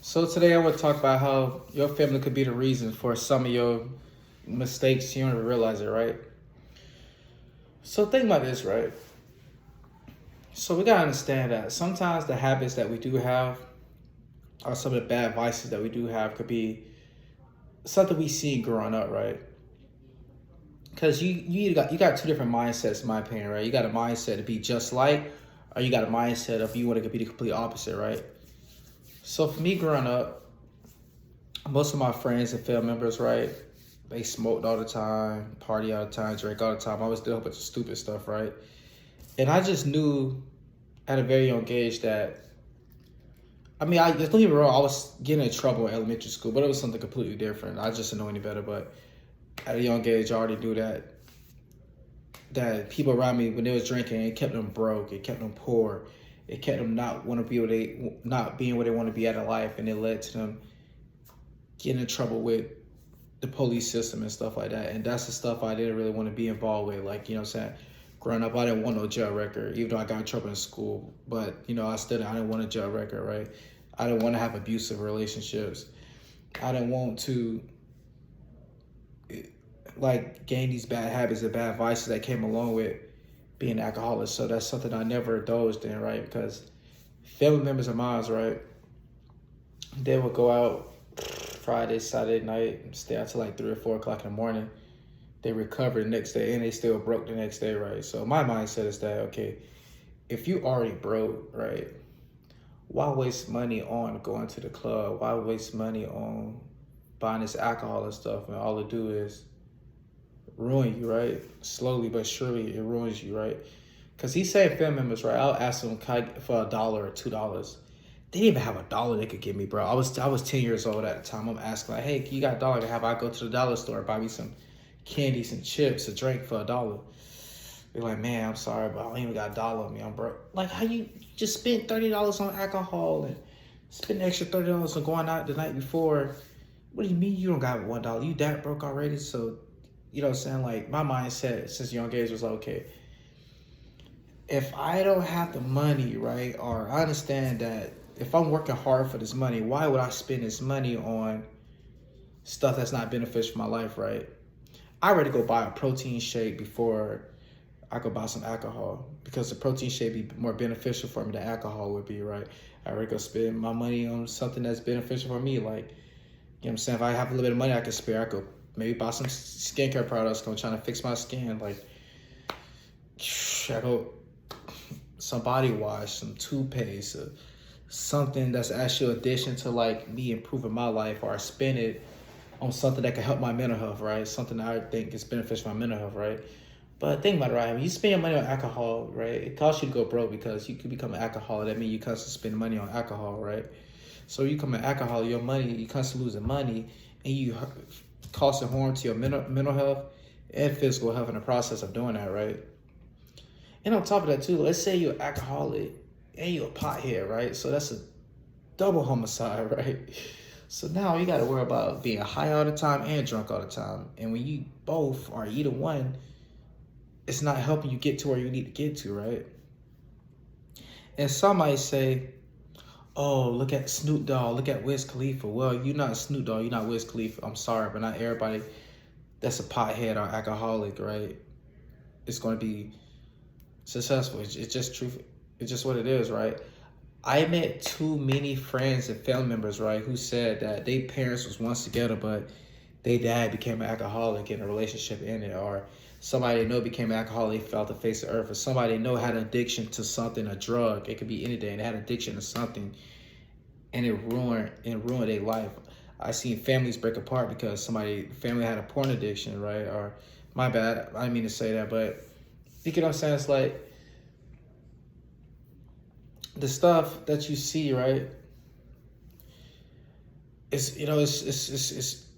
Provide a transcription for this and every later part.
So today I want to talk about how your family could be the reason for some of your mistakes. You don't even realize it, right? So think about this, right? So we gotta understand that sometimes the habits that we do have, or some of the bad vices that we do have, could be something we see growing up, right? Because you got two different mindsets, in my opinion, right? You got a mindset to be just like, or you got a mindset of you want to be the complete opposite, right? So for me, growing up, most of my friends and family members, right? They smoked all the time, party all the time, drank all the time. I always did a bunch of stupid stuff, right? And I just knew at a very young age that, I mean, I don't get me wrong, I was getting in trouble in elementary school, but it was something completely different. I just didn't know any better. But at a young age, I already knew that people around me, when they was drinking, it kept them broke, it kept them poor, it kept them not want to be where they not being where they want to be out of life, and it led to them getting in trouble with the police system and stuff like that. And that's the stuff I didn't really want to be involved with. Like, you know what I'm saying? Growing up, I didn't want no jail record, even though I got in trouble in school. But, I didn't want a jail record, right? I didn't want to have abusive relationships. I didn't want to, like, gain these bad habits and bad vices that came along with being an alcoholic. So that's something I never indulged in, right? Because family members of mine, right, they would go out Friday, Saturday night, stay out till like 3 or 4 o'clock in the morning. They recover the next day and they still broke the next day, right? So my mindset is that, okay, if you already broke, right, why waste money on going to the club? Why waste money on buying this alcohol and stuff? And all it do is ruin you, right? Slowly but surely it ruins you, right? Because he said family members, right? I'll ask them for $1 or $2. They didn't even have $1 they could give me, bro. I was 10 years old at the time. I'm asking like, hey, you got $1 to have? I go to the dollar store, buy me some candy, some chips, a drink for $1. They're like, man, I'm sorry, but I don't even got $1 on me. I'm broke. Like, how you just spent $30 on alcohol and spend an extra $30 on going out the night before? What do you mean you don't got $1? You that broke already? So, you know what I'm saying? Like, my mindset since young age was like, okay, if I don't have the money, right, or I understand that if I'm working hard for this money, why would I spend this money on stuff that's not beneficial for my life, right? I already go buy a protein shake before I go buy some alcohol because the protein shake be more beneficial for me than alcohol would be, right? I already go spend my money on something that's beneficial for me. Like, you know what I'm saying? If I have a little bit of money I can spare, I could maybe buy some skincare products. I'm trying to fix my skin. Like, I go some body wash, some toothpaste, something that's actually addition to like me improving my life, or I spend it on something that can help my mental health, right? Something that I think is beneficial for my mental health, right? But think about it, right? When you spend your money on alcohol, right, it costs you to go broke because you could become an alcoholic. That means you constantly spend money on alcohol, right? So you become an alcoholic, your money, you constantly losing money, and you causing harm to your mental health and physical health in the process of doing that, right? And on top of that too, let's say you're an alcoholic and you're a pothead, right? So that's a double homicide, right? So now you got to worry about being high all the time and drunk all the time. And when you both are either one, it's not helping you get to where you need to get to, right? And some might say, oh, look at Snoop Dogg, look at Wiz Khalifa. Well, you're not Snoop Dogg, you're not Wiz Khalifa. I'm sorry, but not everybody that's a pothead or alcoholic, right, is going to be successful. It's just truth. It's just what it is, right? I met too many friends and family members, right, who said that their parents was once together, but their dad became an alcoholic and a relationship ended, or somebody they know became an alcoholic, fell off the face of earth, or somebody they know had an addiction to something, a drug. It could be anything. They had addiction to something, and it ruined their life. I seen families break apart because family had a porn addiction, right? Or my bad, I didn't mean to say that, but you get what I'm saying? It's like the stuff that you see, right? It's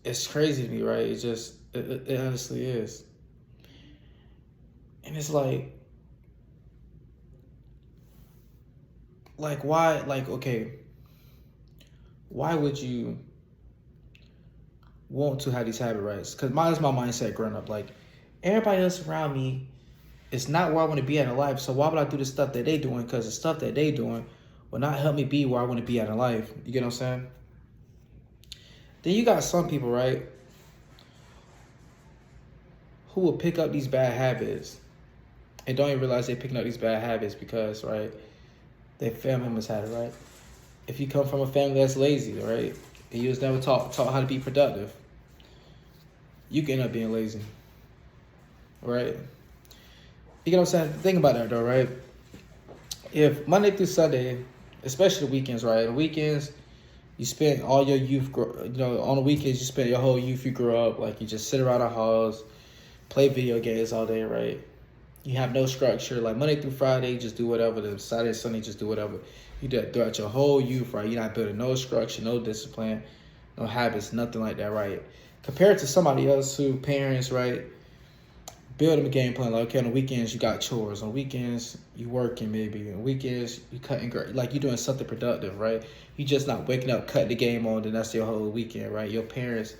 it's crazy to me, right? It honestly is, and it's like why, like, okay, why would you want to have these habit, rights? Because that's my mindset growing up. Like, everybody else around me, it's not where I want to be at in life. So why would I do the stuff that they doing? Because the stuff that they doing will not help me be where I want to be at in life. You get what I'm saying? Then you got some people, right, who will pick up these bad habits and don't even realize they're picking up these bad habits because, right, their family members had it, right? If you come from a family that's lazy, right, and you was never taught how to be productive, you can end up being lazy, right? You know what I'm saying? Think about that though, right? If Monday through Sunday, especially the weekends, right? The weekends, you spend all your youth, on the weekends, you spend your whole youth you grew up, like you just sit around the house, play video games all day, right? You have no structure. Like Monday through Friday, you just do whatever. Then Saturday, Sunday, just do whatever. You do that throughout your whole youth, right? You're not building no structure, no discipline, no habits, nothing like that, right? Compared to somebody else who parents, right, build a game plan. Like, okay, on the weekends, you got chores. On weekends, you working maybe. On weekends, you cutting, like you're doing something productive, right? You just not waking up, cutting the game on, then that's your whole weekend, right? Your parents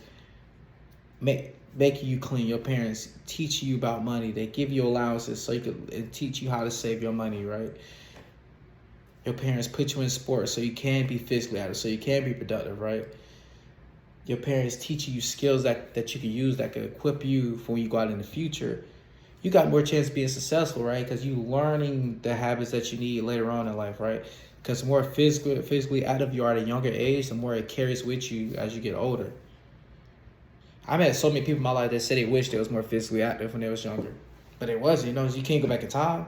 making you clean. Your parents teach you about money. They give you allowances so you can teach you how to save your money, right? Your parents put you in sports so you can be physically active, so you can be productive, right? Your parents teach you skills that you can use that could equip you for when you go out in the future. You got more chance of being successful, right? Because you learning the habits that you need later on in life, right? Because the more physically active you are at a younger age, the more it carries with you as you get older. I met so many people in my life that said they wish they was more physically active when they was younger. But it wasn't, you can't go back in time.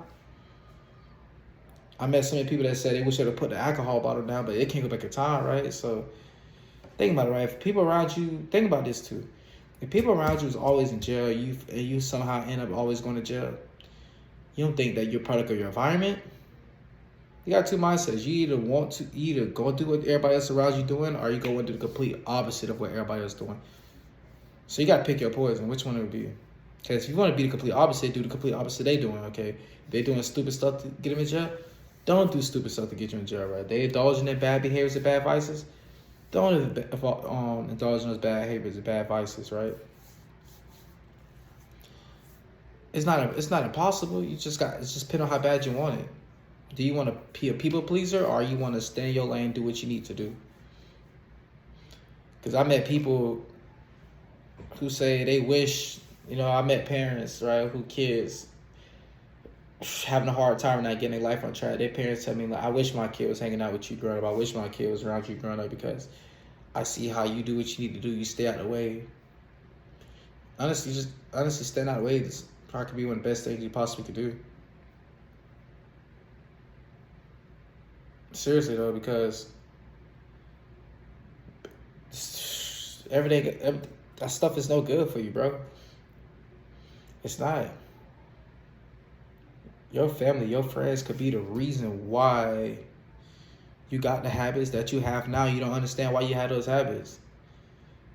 I met so many people that said they wish they would have put the alcohol bottle down, but they can't go back in time, right? So think about it, right? If people around you, think about this too. If people around you is always in jail, and you somehow end up always going to jail, you don't think that you're a product of your environment? You got two mindsets. You either go do what everybody else around you doing, or you go into the complete opposite of what everybody else doing. So you got to pick your poison. Which one it would be? Because if you want to be the complete opposite, do the complete opposite they doing, okay? If they doing stupid stuff to get them in jail, don't do stupid stuff to get you in jail, right? They indulging in bad behaviors and bad vices, don't indulge in those bad behaviors and bad vices, right? It's not impossible. It's just depending on how bad you want it. Do you want to be a people pleaser, or you want to stay in your lane, do what you need to do? Because I met people who say they wish, I met parents, right, who kids having a hard time not getting their life on track. Their parents tell me, like, I wish my kid was hanging out with you growing up. I wish my kid was around you growing up because I see how you do what you need to do. You stay out of the way. Honestly, staying out of the way is probably could be one of the best things you possibly could do. Seriously though, because that stuff is no good for you, bro. It's not. Your family, your friends could be the reason why you got the habits that you have now. You don't understand why you had those habits.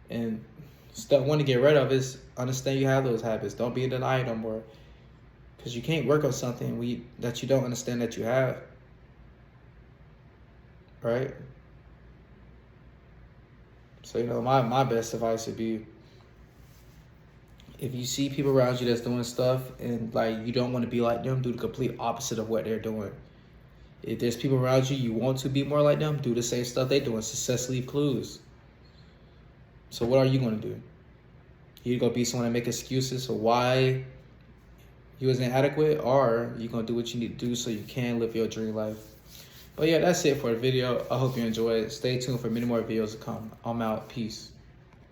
And step one to get rid of is understand you have those habits. Don't be in denial no more. Because you can't work on something that you don't understand that you have. Right? So, my best advice would be, if you see people around you that's doing stuff and like you don't want to be like them, do the complete opposite of what they're doing. If there's people around you want to be more like them, do the same stuff they're doing. Success leave clues. So what are you going to do? You going to be someone that make excuses for why you was inadequate, or you going to do what you need to do so you can live your dream life? But yeah, that's it for the video. I hope you enjoyed it. Stay tuned for many more videos to come. I'm out. Peace.